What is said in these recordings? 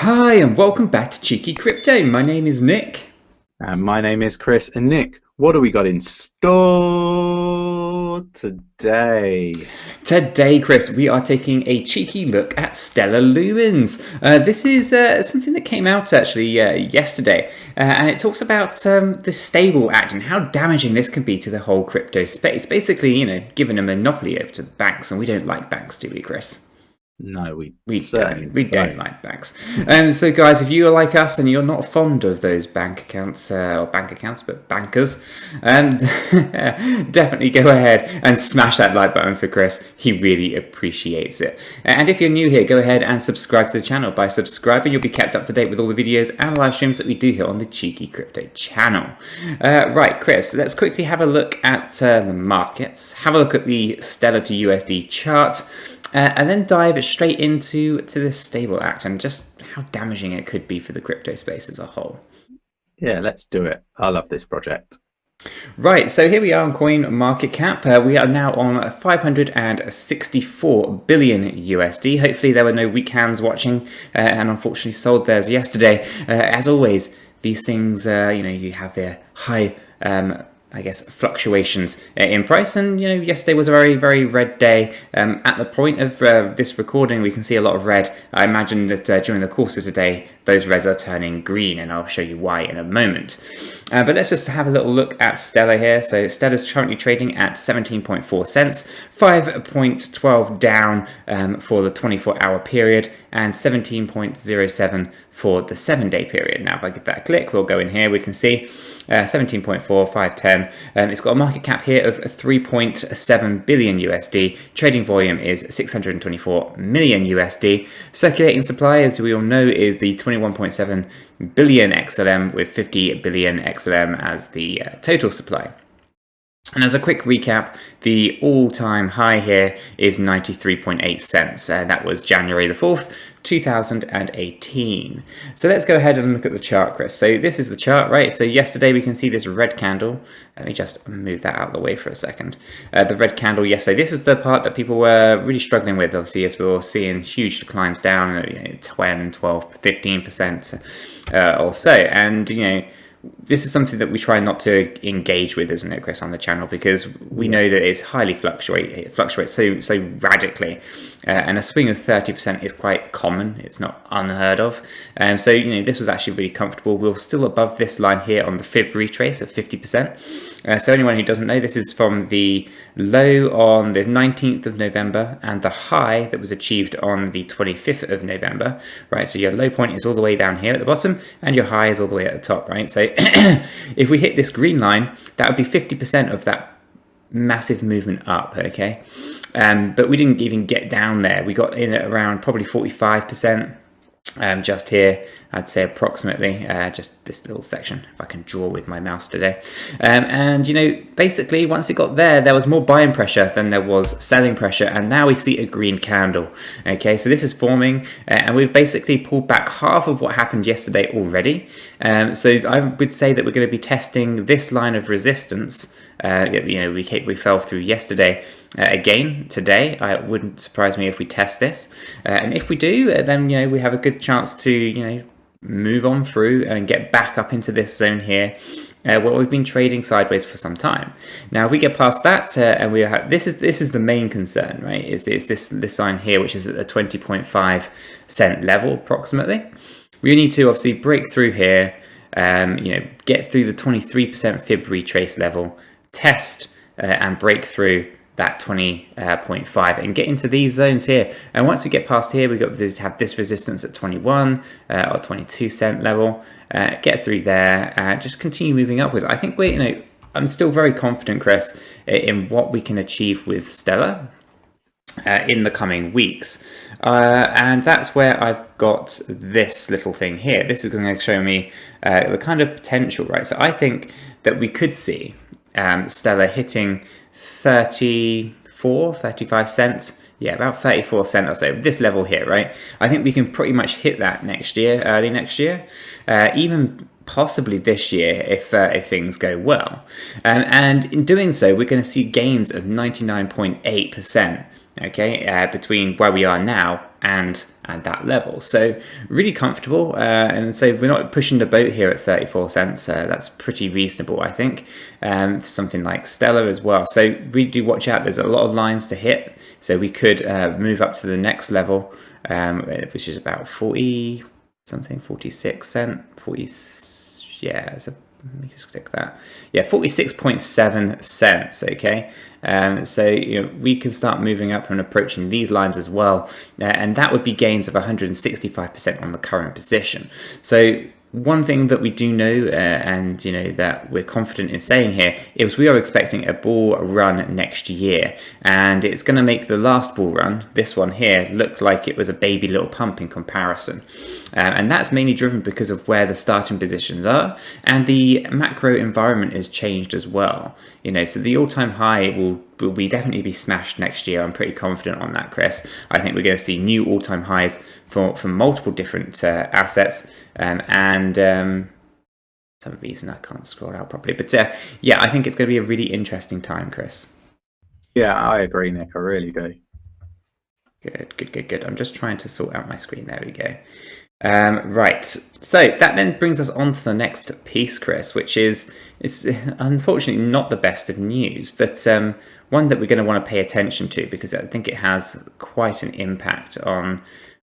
Hi and welcome back to Cheeky Crypto. My name is Nick. And my name is Chris. And Nick, what do we got in store today? Today, Chris, we are taking a cheeky look at stellar lumens. This is something that came out actually yesterday, and it talks about the Stable Act and how damaging this can be to the whole crypto space. Basically, giving a monopoly over to the banks, and we don't like banks, do we, Chris? No, we don't like banks. So guys, if you are like us and you're not fond of those bank accounts, but bankers, definitely go ahead and smash that like button for Chris. He really appreciates it. And if you're new here, go ahead and subscribe to the channel. By subscribing, you'll be kept up to date with all the videos and live streams that we do here on the Cheeky Crypto channel. Right, Chris, let's quickly have a look at the markets. Have a look at the Stellar to USD chart. And then dive straight into this Stable Act and just how damaging it could be for the crypto space as a whole. Yeah, let's do it. I love this project. Right, so here we are on Coin Market Cap. We are now on 564 billion USD. Hopefully there were no weak hands watching and unfortunately sold theirs yesterday. As always, these things, you have their high fluctuations in price, and yesterday was a very, very red day. At the point of this recording, we can see a lot of red. I imagine that during the course of today, those reds are turning green, and I'll show you why in a moment. But let's just have a little look at Stellar here. So Stellar's currently trading at 17.4 cents, 5.12 down for the 24-hour period, and 17.07 for the 7-day period. Now, if I give that a click, we'll go in here. We can see 17.4, 510. It's got a market cap here of 3.7 billion USD. Trading volume is 624 million USD. Circulating supply, as we all know, is the 21.7 billion XLM, with 50 billion XLM as the total supply. And as a quick recap, the all-time high here is 93.8 cents. That was January the 4th, 2018. So let's go ahead and look at the chart, Chris. So this is the chart, right? So yesterday we can see this red candle. Let me just move that out of the way for a second. The red candle yesterday, this is the part that people were really struggling with, obviously, as we were seeing huge declines down, 10, 12, 15% or so. And, this is something that we try not to engage with, isn't it, Chris, on the channel, because we know that it's highly it fluctuates so radically, and a swing of 30% is quite common. It's not unheard of. So this was actually really comfortable. We're still above this line here on the fib retrace of 50%. So anyone who doesn't know, this is from the low on the 19th of November and the high that was achieved on the 25th of November, right? So your low point is all the way down here at the bottom and your high is all the way at the top, right? So if we hit this green line, that would be 50% of that massive movement up, okay? But we didn't even get down there. We got in at around probably 45%. Just here, I'd say approximately, just this little section, if I can draw with my mouse today. And basically once it got there, there was more buying pressure than there was selling pressure, and now we see a green candle. Okay, so this is forming, and we've basically pulled back half of what happened yesterday already. So I would say that we're going to be testing this line of resistance. We fell through yesterday again today. It wouldn't surprise me if we test this, and if we do, then we have a good chance to move on through and get back up into this zone here, where we've been trading sideways for some time. Now if we get past that, and we have this is the main concern, right? Is this line here, which is at the 20.5 cent level approximately. We need to obviously break through here, get through the 23% fib retrace level, test and break through that 20.5 and get into these zones here. And once we get past here, we have this resistance at 21 or 22 cent level. Get through there and just continue moving upwards. I think I'm still very confident, Chris, in what we can achieve with Stellar in the coming weeks. And that's where I've got this little thing here. This is going to show me the kind of potential, right? So I think that we could see Stellar hitting 35 cents. Yeah, about 34 cents or so, this level here, right? I think we can pretty much hit that next year, early next year, even possibly this year if things go well. And in doing so, we're going to see gains of 99.8%. Okay, between where we are now and at that level. So really comfortable, and so we're not pushing the boat here at 34 cents. That's pretty reasonable, I think, for something like Stellar as well. So really do watch out. There's a lot of lines to hit, so we could move up to the next level, which is about 40 something, 46 cent, 40, yeah, so let me just click that. Yeah, 46.7 cents. Okay, so we can start moving up and approaching these lines as well, and that would be gains of 165% on the current position. So one thing that we do know, and that we're confident in saying here, is we are expecting a bull run next year, and it's going to make the last bull run, this one here, look like it was a baby little pump in comparison. And that's mainly driven because of where the starting positions are, and the macro environment has changed as well. So the all-time high will definitely be smashed next year. I'm pretty confident on that, Chris. I think we're going to see new all-time highs for multiple different assets, and some reason I can't scroll out properly. But yeah, I think it's going to be a really interesting time, Chris. Yeah, I agree, Nick. I really do. Good. I'm just trying to sort out my screen. There we go. Right, so that then brings us on to the next piece, Chris, which is unfortunately not the best of news, but one that we're going to want to pay attention to because I think it has quite an impact on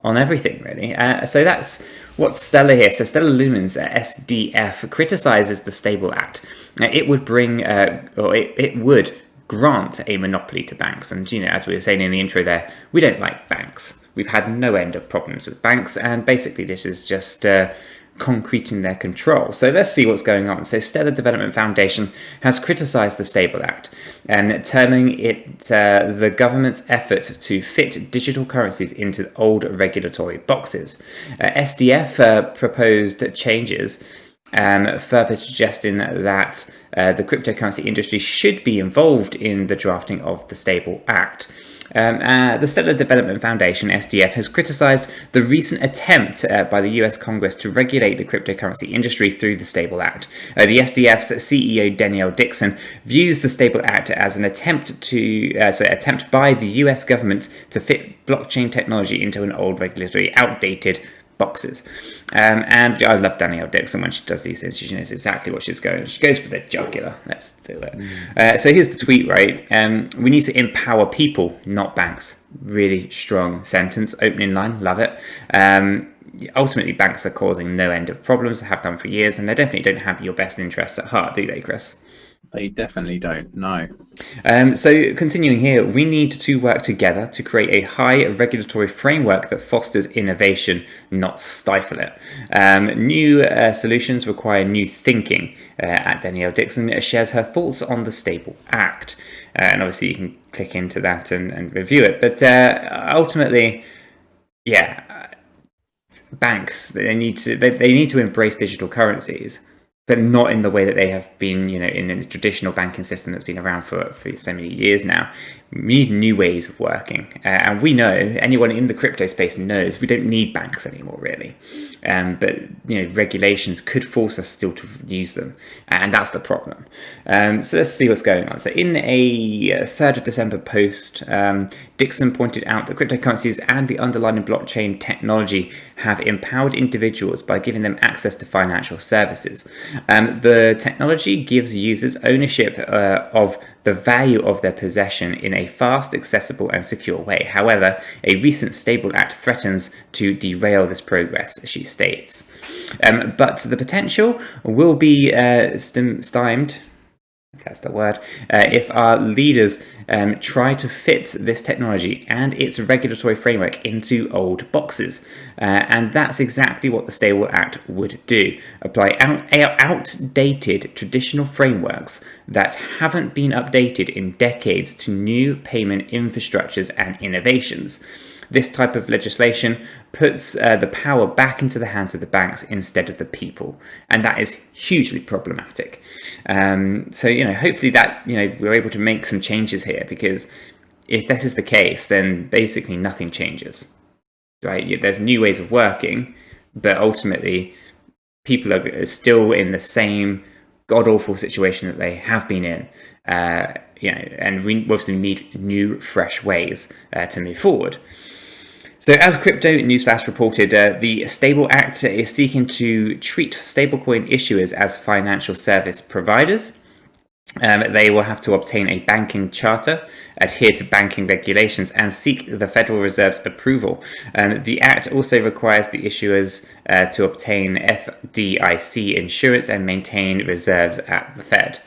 everything, really. So that's what's Stellar here. So Stellar Lumens, SDF, criticizes the Stable Act. It would bring, or it would grant a monopoly to banks. And, as we were saying in the intro there, we don't like banks. We've had no end of problems with banks, and basically this is just concreting their control. So let's see what's going on. So Stellar Development Foundation has criticised the Stable Act, and terming it the government's effort to fit digital currencies into old regulatory boxes. SDF proposed changes, further suggesting that the cryptocurrency industry should be involved in the drafting of the Stable Act. The Stellar Development Foundation, SDF, has criticised the recent attempt by the US Congress to regulate the cryptocurrency industry through the Stable Act. The SDF's CEO, 𝗕𝗘𝗪𝗓, views the Stable Act as an attempt by the US government to fit blockchain technology into an old regulatory outdated boxes. And I love 𝗕𝗘𝗪𝗓 when she does these things. She knows exactly what she's going. She goes for the jugular. Let's do it. So here's the tweet, right? We need to empower people, not banks. Really strong sentence. Opening line. Love it. Ultimately, banks are causing no end of problems. They have done for years, and they definitely don't have your best interests at heart, do they, Chris? They definitely don't, no. So continuing here, we need to work together to create a high regulatory framework that fosters innovation, not stifle it. New solutions require new thinking. At 𝗕𝗘𝗪𝗓 shares her thoughts on the Stable Act. And obviously you can click into that and review it. But ultimately, yeah, banks, they need to embrace digital currencies, but not in the way that they have been, in the traditional banking system that's been around for so many years now. We need new ways of working. And we know, anyone in the crypto space knows, we don't need banks anymore, really. But, regulations could force us still to use them. And that's the problem. So let's see what's going on. So in a 3rd of December post, Dixon pointed out that cryptocurrencies and the underlying blockchain technology have empowered individuals by giving them access to financial services. The technology gives users ownership of the value of their possession in a fast, accessible, and secure way. However, a recent Stable Act threatens to derail this progress, she states. But the potential will be stymied, that's the word, if our leaders try to fit this technology and its regulatory framework into old boxes. And that's exactly what the Stable Act would do. Apply outdated traditional frameworks that haven't been updated in decades to new payment infrastructures and innovations. This type of legislation puts the power back into the hands of the banks instead of the people, and that is hugely problematic. So, hopefully that, we're able to make some changes here, because if this is the case, then basically nothing changes, right? There's new ways of working, but ultimately people are still in the same god-awful situation that they have been in, and we obviously need new, fresh ways to move forward. So as Crypto Newsflash reported, the Stable Act is seeking to treat stablecoin issuers as financial service providers. They will have to obtain a banking charter, adhere to banking regulations, and seek the Federal Reserve's approval. The Act also requires the issuers to obtain FDIC insurance and maintain reserves at the Fed.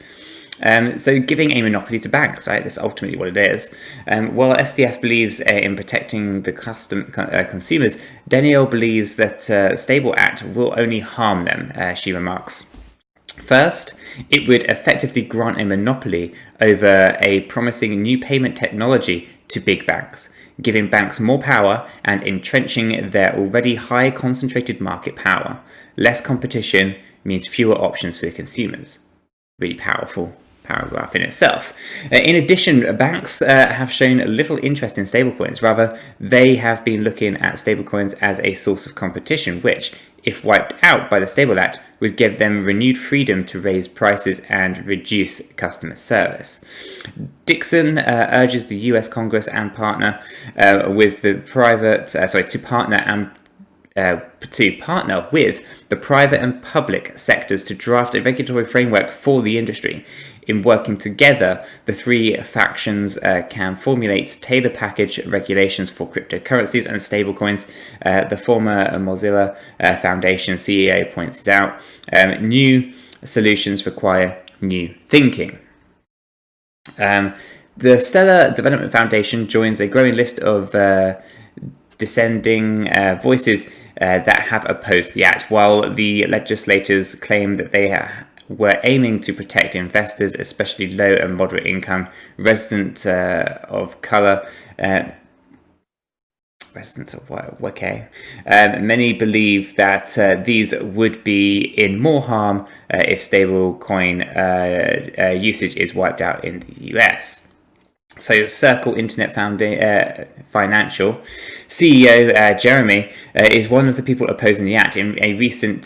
So giving a monopoly to banks, right? That's ultimately what it is. While SDF believes in protecting the consumers, Danielle believes that Stable Act will only harm them, she remarks. First, it would effectively grant a monopoly over a promising new payment technology to big banks, giving banks more power and entrenching their already high concentrated market power. Less competition means fewer options for the consumers. Really powerful paragraph in itself. In addition, banks have shown little interest in stablecoins. Rather, they have been looking at stablecoins as a source of competition, which, if wiped out by the Stable Act, would give them renewed freedom to raise prices and reduce customer service. Dixon urges the U.S. Congress and partner with the to partner with the private and public sectors to draft a regulatory framework for the industry. In working together, the three factions can formulate tailored package regulations for cryptocurrencies and stablecoins. The former Mozilla Foundation CEO pointed out, new solutions require new thinking. The Stellar Development Foundation joins a growing list of dissenting voices that have opposed the act, while the legislators claim that they were aiming to protect investors, especially low and moderate income residents of color. Residents of 𝗕𝗘𝗪𝗧. Many believe that these would be in more harm if stablecoin usage is wiped out in the US. So Circle Internet Financial CEO Jeremy is one of the people opposing the act. In a recent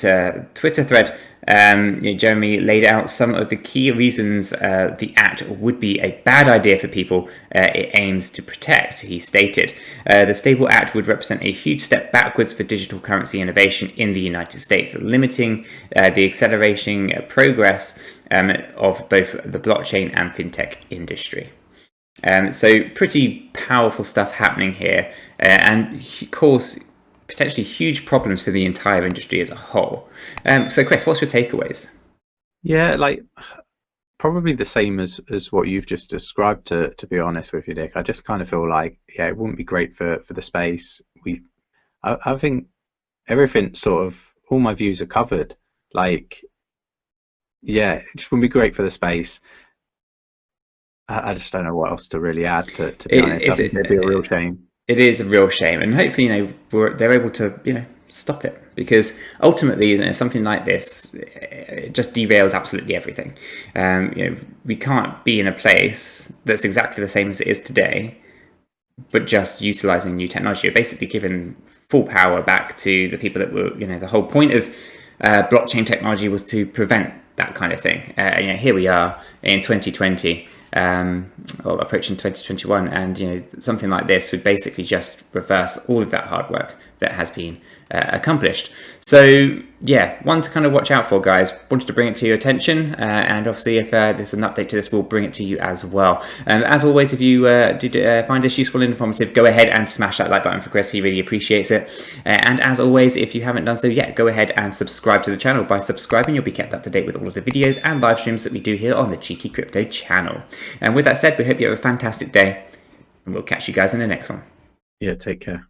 Twitter thread, Jeremy laid out some of the key reasons the act would be a bad idea for people it aims to protect. He stated, the Stable Act would represent a huge step backwards for digital currency innovation in the United States, limiting the accelerating progress of both the blockchain and fintech industry. So pretty powerful stuff happening here, and cause potentially huge problems for the entire industry as a whole. So Chris, what's your takeaways? Yeah, like probably the same as what you've just described, to be honest with you, Nick. I just kind of feel like, yeah, it wouldn't be great for the space. I think everything sort of, all my views are covered. Like, yeah, it just wouldn't be great for the space. I just don't know what else to really add, to be honest. I think it'd be a real shame. It is a real shame, and hopefully, they're able to, stop it, because ultimately, something like this, it just derails absolutely everything. We can't be in a place that's exactly the same as it is today, but just utilizing new technology. You're basically giving full power back to the people that were, the whole point of blockchain technology was to prevent that kind of thing. Here we are in 2020. Or approaching 2021, and something like this would basically just reverse all of that hard work that has been accomplished. So yeah, one to kind of watch out for, guys. Wanted to bring it to your attention, and obviously if there's an update to this, we'll bring it to you as well. As always, if you did find this useful and informative, go ahead and smash that like button for Chris. He really appreciates it. And as always, if you haven't done so yet, go ahead and subscribe to the channel. By subscribing, you'll be kept up to date with all of the videos and live streams that we do here on the Cheeky Crypto channel. And with that said, we hope you have a fantastic day, and we'll catch you guys in the next one. Yeah, take care.